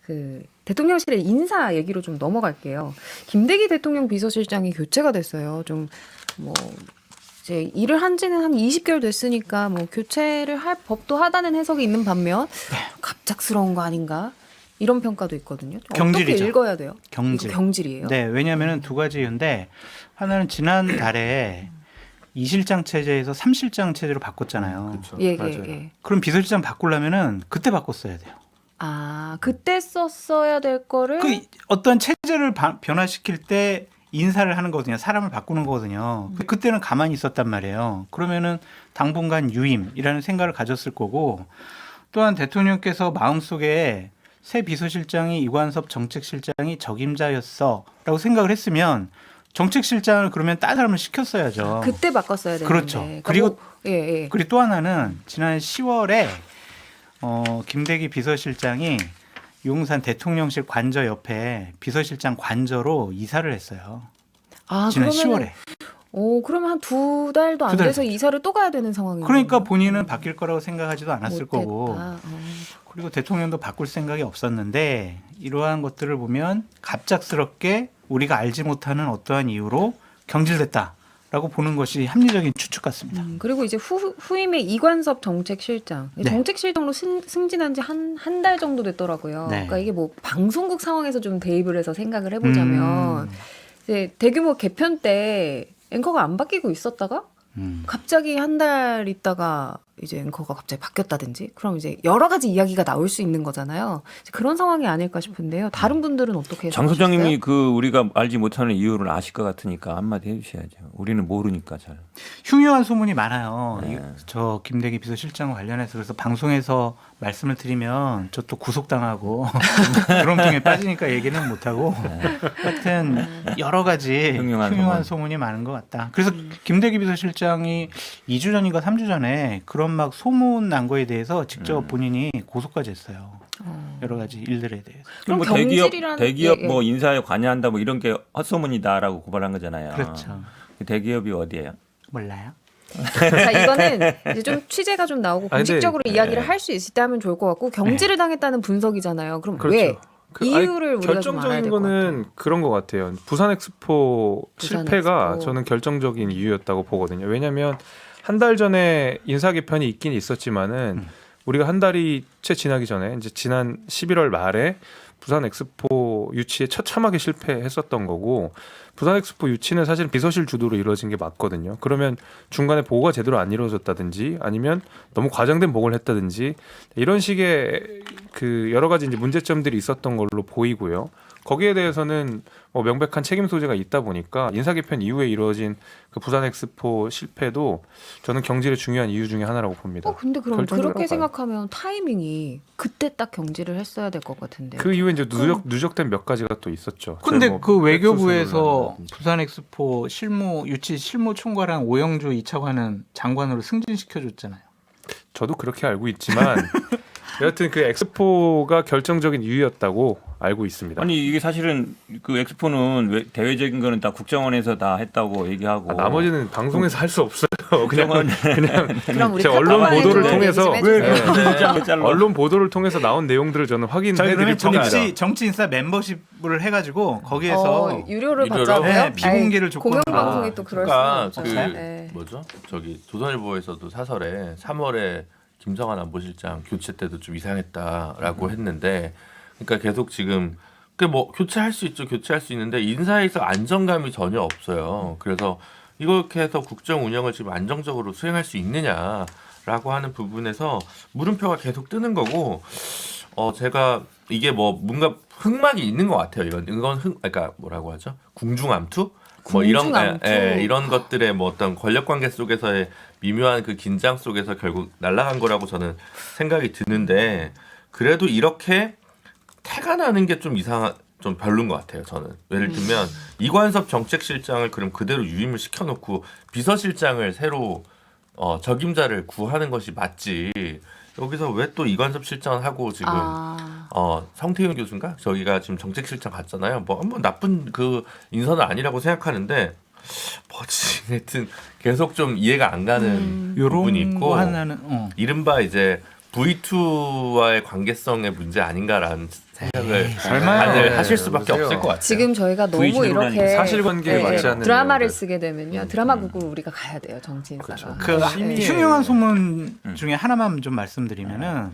그 대통령실의 인사 얘기로 좀 넘어갈게요. 김대기 대통령 비서실장이 교체가 됐어요. 좀 뭐 이제 일을 한 지는 한 20개월 됐으니까 뭐 교체를 할 법도 하다는 해석이 있는 반면 갑작스러운 거 아닌가? 이런 평가도 있거든요. 경질이죠. 어떻게 읽어야 돼요? 경질. 이거 경질이에요. 네, 왜냐하면 두 가지 이유인데 하나는 지난달에 2실장 체제에서 3실장 체제로 바꿨잖아요. 그렇죠. 예, 맞아요. 예, 예. 그럼 비서실장 바꾸려면은 그때 바꿨어야 돼요. 아, 그때 썼어야 될 거를 그 어떤 체제를 변화시킬 때 인사를 하는 거거든요. 사람을 바꾸는 거거든요. 그때는 가만히 있었단 말이에요. 그러면은 당분간 유임이라는 생각을 가졌을 거고 또한 대통령께서 마음속에 새 비서실장이 이관섭 정책실장이 적임자였어라고 생각을 했으면 정책실장을 그러면 다른 사람을 시켰어야죠. 그때 바꿨어야 되는데. 그렇죠. 그러니까 그리고 뭐, 예, 예. 그리고 또 하나는 지난 10월에 김대기 비서실장이 용산 대통령실 관저 옆에 비서실장 관저로 이사를 했어요. 아, 지난 그러면은 10월에. 오, 그러면 한 2달도 안 두 달 돼서 이사를 또 가야 되는 상황이에요. 그러니까 본인은 바뀔 거라고 생각하지도 않았을 못했다. 거고 어. 그리고 대통령도 바꿀 생각이 없었는데 이러한 것들을 보면 갑작스럽게 우리가 알지 못하는 어떠한 이유로 경질됐다라고 보는 것이 합리적인 추측 같습니다. 그리고 이제 후임의 이관섭 정책실장. 네. 정책실장으로 승진한 지 한 달 정도 됐더라고요. 네. 그러니까 이게 뭐 방송국 상황에서 좀 대입을 해서 생각을 해보자면 이제 대규모 개편 때 앵커가 안 바뀌고 있었다가 갑자기 한 달 있다가 이제 앵커가 갑자기 바뀌었다든지 그럼 이제 여러 가지 이야기가 나올 수 있는 거잖아요. 그런 상황이 아닐까 싶은데요. 다른 분들은 어떻게 장 소장님이 생각하셨어요? 그 우리가 알지 못하는 이유를 아실 것 같으니까 한마디 해주셔야죠. 우리는 모르니까 잘. 흉흉한 소문이 많아요. 네. 저 김대기 비서실장 관련해서 그래서 방송에서 말씀을 드리면 저 또 구속당하고 드럼통에 빠지니까 얘기는 못하고 하여튼 여러 가지 흉흉한 소문이 많은 것 같다. 그래서 김대기 비서실장이 2주 전인가 3주 전에 그런 막 소문 난 거에 대해서 직접 본인이 고소까지 했어요. 여러 가지 일들에 대해서. 그럼 뭐 경질이란- 대기업 예, 예. 뭐 인사에 관여한다 뭐 이런 게 헛소문이다라고 고발한 거잖아요. 그렇죠. 대기업이 어디예요? 몰라요? 자, 이거는 이제 좀 취재가 좀 나오고 아니, 근데- 공식적으로 이야기를 할 수 있을 때 하면 좋을 것 같고 경질을 당했다는 분석이잖아요. 그럼 그렇죠. 왜? 그, 이유를 우리가 좀 알아야 결정적인 될 것 거는 그런 것 같아요. 부산 엑스포 부산 실패가 엑스포. 저는 결정적인 이유였다고 보거든요. 왜냐하면 한 달 전에 인사 개편이 있긴 있었지만은 우리가 한 달이 채 지나기 전에 이제 지난 11월 말에 부산 엑스포 유치에 처참하게 실패했었던 거고 부산 엑스포 유치는 사실 비서실 주도로 이루어진 게 맞거든요. 그러면 중간에 보고가 제대로 안 이루어졌다든지 아니면 너무 과장된 보고를 했다든지 이런 식의 그 여러 가지 이제 문제점들이 있었던 걸로 보이고요. 거기에 대해서는 뭐 명백한 책임 소재가 있다 보니까 인사 개편 이후에 이루어진 그 부산 엑스포 실패도 저는 경질의 중요한 이유 중에 하나라고 봅니다. 근데 그럼 결정적이라고 그렇게 봐요. 생각하면 타이밍이 그때 딱 경질을 했어야 될 것 같은데. 그 이후에 이제 누적된 몇 가지가 또 있었죠. 근데 뭐 그 외교부에서 엑소스 부산 엑스포 유치 실무 총괄한 오영주 2차관은 장관으로 승진시켜줬잖아요. 저도 그렇게 알고 있지만 여하튼 그 엑스포가 결정적인 이유였다고 알고 있습니다. 아니 이게 사실은 그 엑스포는 대외적인 거는 다 국정원에서 다 했다고 얘기하고 나머지는 방송에서 할 수 없어요. 그냥 그럼 우리 제 언론 카톡방에 보도를 좀 통해서 얘기 좀 해주세요. 왜 잘라? 언론 보도를 통해서 나온 내용들을 저는 저희 확인해드릴 그러면 뿐입니다. 정치 인사 멤버십을 해가지고 거기에서 유료를 유료로? 받자고요? 네, 비공개를 조건으로. 공영 방송이 또 그럴 그러니까 수 그 있죠. 네. 뭐죠? 저기 조선일보에서도 사설에 3월에 김성한 안보실장 교체 때도 좀 이상했다라고 했는데, 그러니까 계속 지금 그 뭐 교체할 수 있죠, 교체할 수 있는데 인사에서 안정감이 전혀 없어요. 그래서 이렇게 해서 국정 운영을 지금 안정적으로 수행할 수 있느냐라고 하는 부분에서 물음표가 계속 뜨는 거고, 제가 이게 뭐 뭔가 흑막이 있는 것 같아요. 이건 그러니까 뭐라고 하죠? 궁중암투? 뭐 궁중암투. 이런 것들의 뭐 어떤 권력 관계 속에서의 미묘한 그 긴장 속에서 결국 날아간 거라고 저는 생각이 드는데, 그래도 이렇게 태가 나는 게 좀 좀 별로인 것 같아요. 저는 예를 들면 이관섭 정책실장을 그럼 그대로 유임을 시켜놓고 비서실장을 새로 적임자를 구하는 것이 맞지. 여기서 왜 또 이관섭 실장을 하고 지금 성태윤 교수인가 저기가 지금 정책실장 갔잖아요. 뭐 나쁜 그 인선은 아니라고 생각하는데 뭐지 하여튼 계속 좀 이해가 안 가는 부분이 있고, 하나는 이른바 이제 V2와의 관계성의 문제 아닌가라는 생각을 설마요. 다들 하실 수밖에 그러세요. 없을 것 같아요. 지금 저희가 너무 V0라니 이렇게 사실관계에 맞지 않는 드라마를 내용들. 쓰게 되면요. 드라마국으로 우리가 가야 돼요. 정치인사가. 그 네. 흉흉한 소문 중에 하나만 좀 말씀드리면은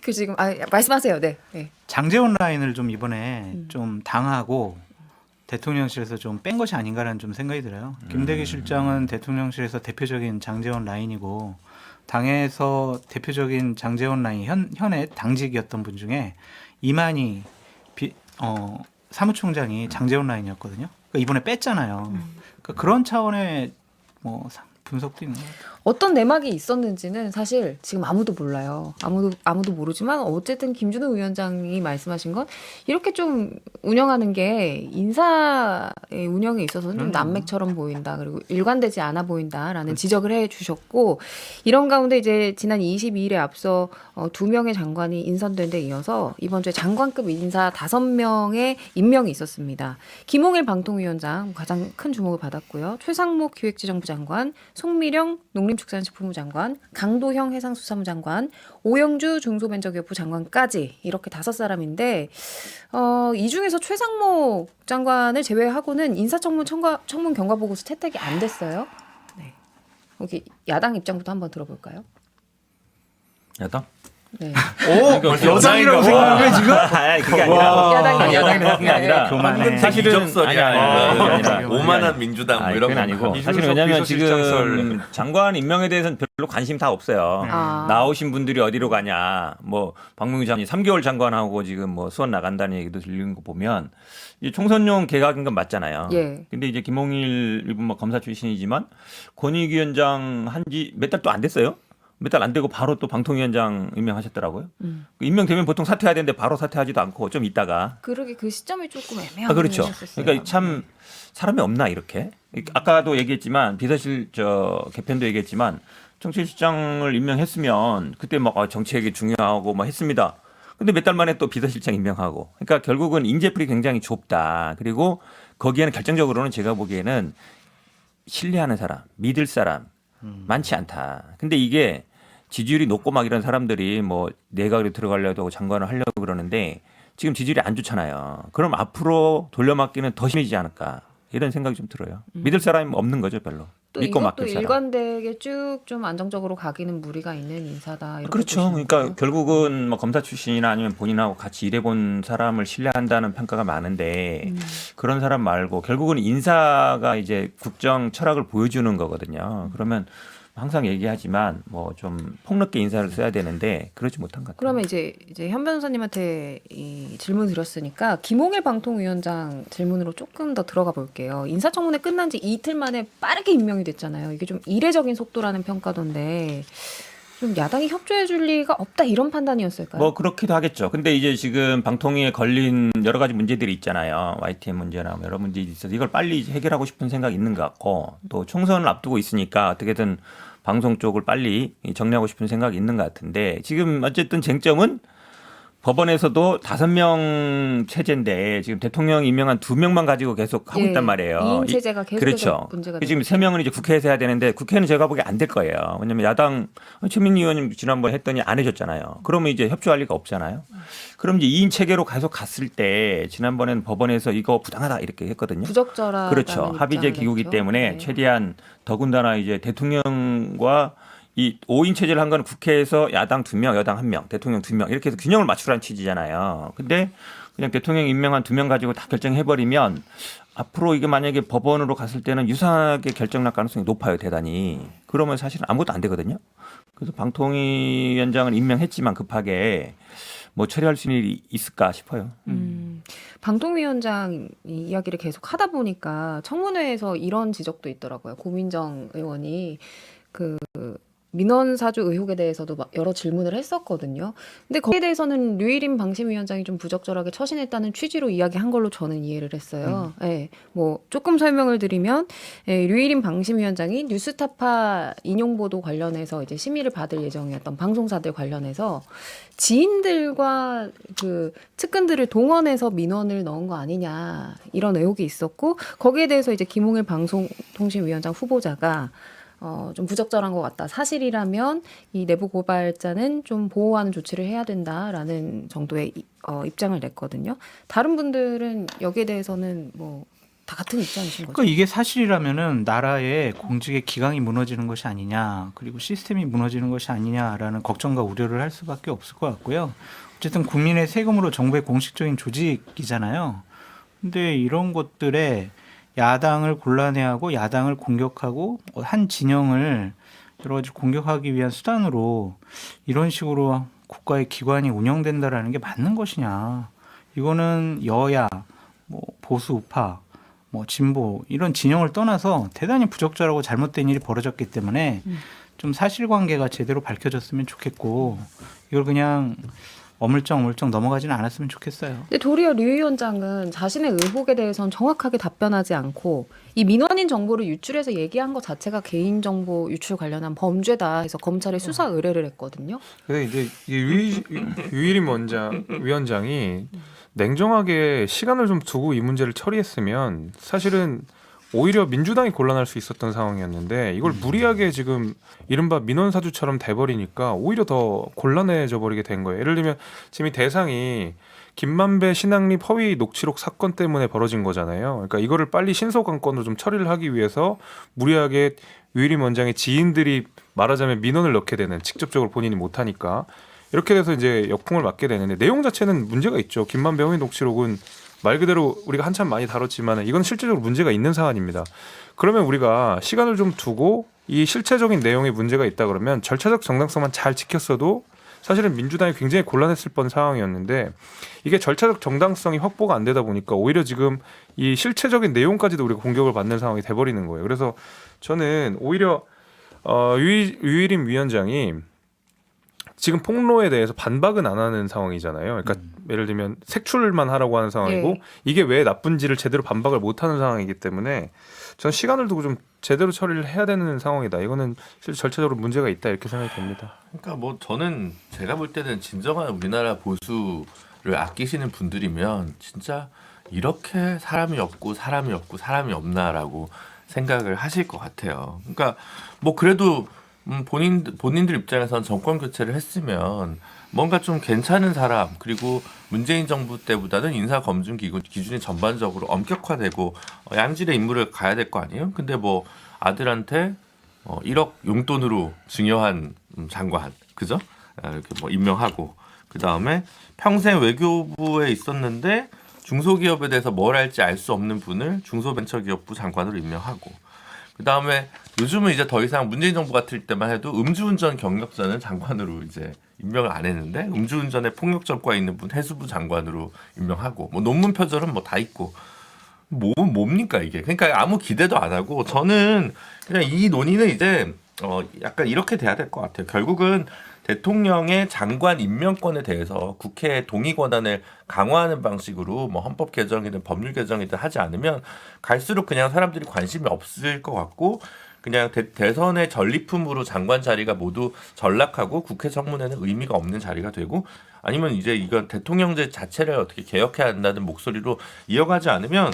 그 지금 말씀하세요. 네. 네. 장제원 라인을 좀 이번에 좀 당하고 대통령실에서 좀 뺀 것이 아닌가라는 좀 생각이 들어요. 김대기 실장은 대통령실에서 대표적인 장제원 라인이고 당에서 대표적인 장제원 라인 현의 당직이었던 분 중에 이만희 사무총장이 장제원 라인이었거든요. 그러니까 이번에 뺐잖아요. 그러니까 그런 차원의 뭐 분석도 있는 것 같아요. 어떤 내막이 있었는지는 사실 지금 아무도 몰라요. 아무도 모르지만 어쨌든 김준호 위원장이 말씀하신 건 이렇게 좀 운영하는 게 인사의 운영에 있어서는 좀 난맥처럼 보인다. 그리고 일관되지 않아 보인다라는 지적을 해 주셨고 이런 가운데 이제 지난 22일에 앞서 2명의 장관이 인선된 데 이어서 이번 주에 장관급 인사 5명의 임명이 있었습니다. 김홍일 방통위원장 가장 큰 주목을 받았고요. 최상목 기획재정부 장관, 송미령 농림축산식품부 장관, 강도형 해상수산부 장관, 오영주 중소벤처기업부 장관까지 이렇게 5사람인데 이 중에서 최상목 장관을 제외하고는 인사청문 청문 경과보고서 채택이 안 됐어요. 네. 여기 야당 입장부터 한번 들어볼까요? 야당? 네. 여당이라고 생각해 지금? 아니 그게 아니라 야당이 야당이라고 생각이 아니라 교만해. 사실은 이적설이야. 아니야. 오만한 민주당 뭐 이런 그건 거. 아니고 사실은 이준석 왜냐하면 비서실장설. 지금 장관 임명에 대해서는 별로 관심 다 없어요. 아. 나오신 분들이 어디로 가냐. 뭐 박문규 장관이 3개월 장관하고 지금 뭐 수원 나간다는 얘기도 들리는 거 보면 이제 총선용 개각인 건 맞잖아요. 예. 근데 이제 김홍일 이분 뭐 검사 출신이지만 권익위원장 한지 몇 달 또 안 됐어요. 몇 달 안 되고 바로 또 방통위원장 임명하셨더라고요. 임명되면 보통 사퇴해야 되는데 바로 사퇴하지도 않고 좀 있다가. 그러게 그 시점이 조금 애매하게 그렇죠. 생겼었어요. 그러니까 참 사람이 없나 이렇게. 아까도 얘기했지만 비서실 개편도 얘기했지만 정치실장을 임명했으면 그때 막 정치액이 중요하고 막 했습니다. 근데 몇 달 만에 또 비서실장 임명하고. 그러니까 결국은 인재풀이 굉장히 좁다. 그리고 거기에는 결정적으로는 제가 보기에는 신뢰하는 사람, 믿을 사람 많지 않다. 근데 이게 지지율이 높고 막 이런 사람들이 뭐 내각에 들어가려고 하고 장관을 하려고 그러는데 지금 지지율이 안 좋잖아요. 그럼 앞으로 돌려막기는 더 심해지지 않을까 이런 생각이 좀 들어요. 믿을 사람이 없는 거죠 별로. 또 믿고 이것도 맡길 사람. 일관되게 쭉 좀 안정적으로 가기는 무리가 있는 인사다. 이렇게 그렇죠. 보시는 그러니까 거죠? 결국은 뭐 검사 출신이나 아니면 본인하고 같이 일해본 사람을 신뢰한다는 평가가 많은데 그런 사람 말고 결국은 인사가 이제 국정 철학을 보여주는 거거든요. 그러면 항상 얘기하지만 뭐 좀 폭넓게 인사를 써야 되는데 그러지 못한 것 같아요. 그러면 이제 현 변호사님한테 이 질문 드렸으니까 김홍일 방통위원장 질문으로 조금 더 들어가 볼게요. 인사청문회 끝난 지 이틀 만에 빠르게 임명이 됐잖아요. 이게 좀 이례적인 속도라는 평가던데 좀 야당이 협조해 줄 리가 없다 이런 판단이었을까요? 뭐 그렇기도 하겠죠. 근데 이제 지금 방통위에 걸린 여러 가지 문제들이 있잖아요. YTN 문제나 뭐 여러 문제들이 있어서 이걸 빨리 해결하고 싶은 생각이 있는 것 같고 또 총선을 앞두고 있으니까 어떻게든 방송 쪽을 빨리 정리하고 싶은 생각이 있는 것 같은데 지금 어쨌든 쟁점은 법원에서도 5명 체제인데 지금 대통령 임명한 2명만 가지고 계속 하고 있단 말이에요. 2인 체제가 계속해서 그렇죠. 문제가 지금 되고 3명은 이제 국회에서 해야 되는데 국회는 제가 보기에 안 될 거예요. 왜냐하면 야당 최민희 의원님 지난번에 했더니 안 해줬잖아요. 그러면 이제 협조할 리가 없잖아요. 그럼 이제 2인 체계로 계속 갔을 때 지난번에는 법원에서 이거 부당하다 이렇게 했거든요. 부적절하다는 그렇죠. 합의제 입장을 기구이기 냈죠. 때문에 네. 최대한 더군다나 이제 대통령과 이 5인 체제를 한 건 국회에서 야당 2명, 여당 1명, 대통령 2명 이렇게 해서 균형을 맞추라는 취지잖아요. 근데 그냥 대통령 임명한 2명 가지고 다 결정해버리면 앞으로 이게 만약에 법원으로 갔을 때는 유사하게 결정 날 가능성이 높아요, 대단히. 그러면 사실은 아무것도 안 되거든요. 그래서 방통위원장을 임명했지만 급하게 뭐 처리할 수 있는 일이 있을까 싶어요. 방통위원장 이야기를 계속 하다 보니까 청문회에서 이런 지적도 있더라고요. 고민정 의원이 그 민원사주 의혹에 대해서도 막 여러 질문을 했었거든요. 근데 거기에 대해서는 류일임 방심위원장이 좀 부적절하게 처신했다는 취지로 이야기한 걸로 저는 이해를 했어요. 예, 뭐 조금 설명을 드리면 류일임 방심위원장이 뉴스타파 인용 보도 관련해서 이제 심의를 받을 예정이었던 방송사들 관련해서 지인들과 그 측근들을 동원해서 민원을 넣은 거 아니냐 이런 의혹이 있었고 거기에 대해서 이제 김홍일 방송통신위원장 후보자가 좀 부적절한 것 같다. 사실이라면 이 내부 고발자는 좀 보호하는 조치를 해야 된다라는 정도의 입장을 냈거든요. 다른 분들은 여기에 대해서는 뭐 다 같은 입장이신 거죠. 그러니까 이게 사실이라면은 나라의 공직의 기강이 무너지는 것이 아니냐, 그리고 시스템이 무너지는 것이 아니냐라는 걱정과 우려를 할 수밖에 없을 것 같고요. 어쨌든 국민의 세금으로 정부의 공식적인 조직이잖아요. 근데 이런 것들에 야당을 곤란해하고 야당을 공격하고 한 진영을 여러 가지 공격하기 위한 수단으로 이런 식으로 국가의 기관이 운영된다라는 게 맞는 것이냐. 이거는 여야, 뭐 보수 우파, 뭐 진보 이런 진영을 떠나서 대단히 부적절하고 잘못된 일이 벌어졌기 때문에 좀 사실관계가 제대로 밝혀졌으면 좋겠고 이걸 그냥 어물쩍 넘어가지는 않았으면 좋겠어요. 근데 도리어 류 위원장은 자신의 의혹에 대해서는 정확하게 답변하지 않고 이 민원인 정보를 유출해서 얘기한 것 자체가 개인정보 유출 관련한 범죄다 해서 검찰에 수사 의뢰를 했거든요. 근데 이제 유일임 위원장이 냉정하게 시간을 좀 두고 이 문제를 처리했으면 사실은 오히려 민주당이 곤란할 수 있었던 상황이었는데 이걸 무리하게 지금 이른바 민원사주처럼 돼버리니까 오히려 더 곤란해져 버리게 된 거예요. 예를 들면 지금 이 대상이 김만배 신학립 허위 녹취록 사건 때문에 벌어진 거잖아요. 그러니까 이거를 빨리 신속안건으로 좀 처리를 하기 위해서 무리하게 유일임 원장의 지인들이 말하자면 민원을 넣게 되는, 직접적으로 본인이 못하니까 이렇게 돼서 이제 역풍을 맞게 되는데 내용 자체는 문제가 있죠. 김만배 허위 녹취록은 말 그대로 우리가 한참 많이 다뤘지만 이건 실질적으로 문제가 있는 사안입니다. 그러면 우리가 시간을 좀 두고 이 실체적인 내용에 문제가 있다 그러면 절차적 정당성만 잘 지켰어도 사실은 민주당이 굉장히 곤란했을 뻔 상황이었는데 이게 절차적 정당성이 확보가 안 되다 보니까 오히려 지금 이 실체적인 내용까지도 우리가 공격을 받는 상황이 돼버리는 거예요. 그래서 저는 오히려 유일임 위원장이 지금 폭로에 대해서 반박은 안 하는 상황이잖아요. 그러니까 예를 들면 색출만 하라고 하는 상황이고 네. 이게 왜 나쁜지를 제대로 반박을 못 하는 상황이기 때문에 저는 시간을 두고 좀 제대로 처리를 해야 되는 상황이다. 이거는 실제 절차적으로 문제가 있다 이렇게 생각이 됩니다. 그러니까 뭐 저는 제가 볼 때는 진정한 우리나라 보수를 아끼시는 분들이면 진짜 이렇게 사람이 없나라고 생각을 하실 것 같아요. 그러니까 뭐 그래도 본인들 입장에서는 정권 교체를 했으면 뭔가 좀 괜찮은 사람, 그리고 문재인 정부 때보다는 인사 검증 기준이 전반적으로 엄격화되고 양질의 임무를 가야 될 거 아니에요? 근데 뭐 아들한테 1억 용돈으로 증여한 장관, 그죠? 이렇게 뭐 임명하고, 그 다음에 평생 외교부에 있었는데 중소기업에 대해서 뭘 할지 알 수 없는 분을 중소벤처기업부 장관으로 임명하고, 그 다음에 요즘은 이제 더 이상 문재인 정부 같을 때만 해도 음주운전 경력자는 장관으로 이제 임명을 안 했는데 음주운전에 폭력 전과 있는 분 해수부 장관으로 임명하고, 뭐 논문 표절은 뭐 다 있고, 뭡니까 이게? 그러니까 아무 기대도 안 하고 저는 그냥 이 논의는 이제 약간 이렇게 돼야 될 것 같아요. 결국은 대통령의 장관 임명권에 대해서 국회의 동의 권한을 강화하는 방식으로 뭐 헌법 개정이든 법률 개정이든 하지 않으면 갈수록 그냥 사람들이 관심이 없을 것 같고, 그냥 대선의 전리품으로 장관 자리가 모두 전락하고 국회 청문회는 의미가 없는 자리가 되고, 아니면 이제 이건 대통령제 자체를 어떻게 개혁해야 한다는 목소리로 이어가지 않으면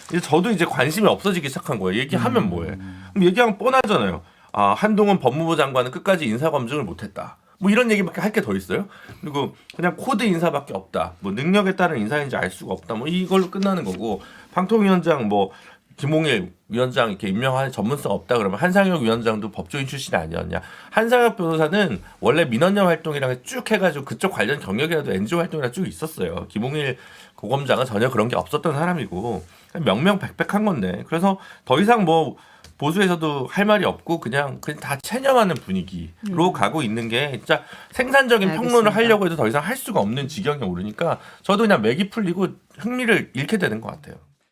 이제 저도 이제 관심이 없어지기 시작한 거예요. 얘기하면 뭐해? 그럼 얘기하면 뻔하잖아요. 아, 한동훈 법무부 장관은 끝까지 인사 검증을 못했다. 뭐 이런 얘기밖에 할 게 더 있어요? 그리고 그냥 코드 인사밖에 없다. 뭐 능력에 따른 인사인지 알 수가 없다. 뭐 이걸로 끝나는 거고, 방통위원장 뭐 김홍일 위원장 이렇게 임명할 전문성 없다 그러면 한상혁 위원장도 법조인 출신이 아니었냐? 한상혁 변호사는 원래 민원연 활동이랑 쭉 해가지고 그쪽 관련 경력이라도 NGO 활동이랑 쭉 있었어요. 김홍일 고검장은 전혀 그런 게 없었던 사람이고 명명백백한 건데, 그래서 더 이상 뭐 보수에서도 할 말이 없고 그냥 다 체념하는 분위기로 가고 있는 게 진짜 생산적인 알겠습니다. 평론을 하려고 해도 더 이상 할 수가 없는 지경에 오르니까 저도 그냥 맥이 풀리고 흥미를 잃게 되는 것 같아요.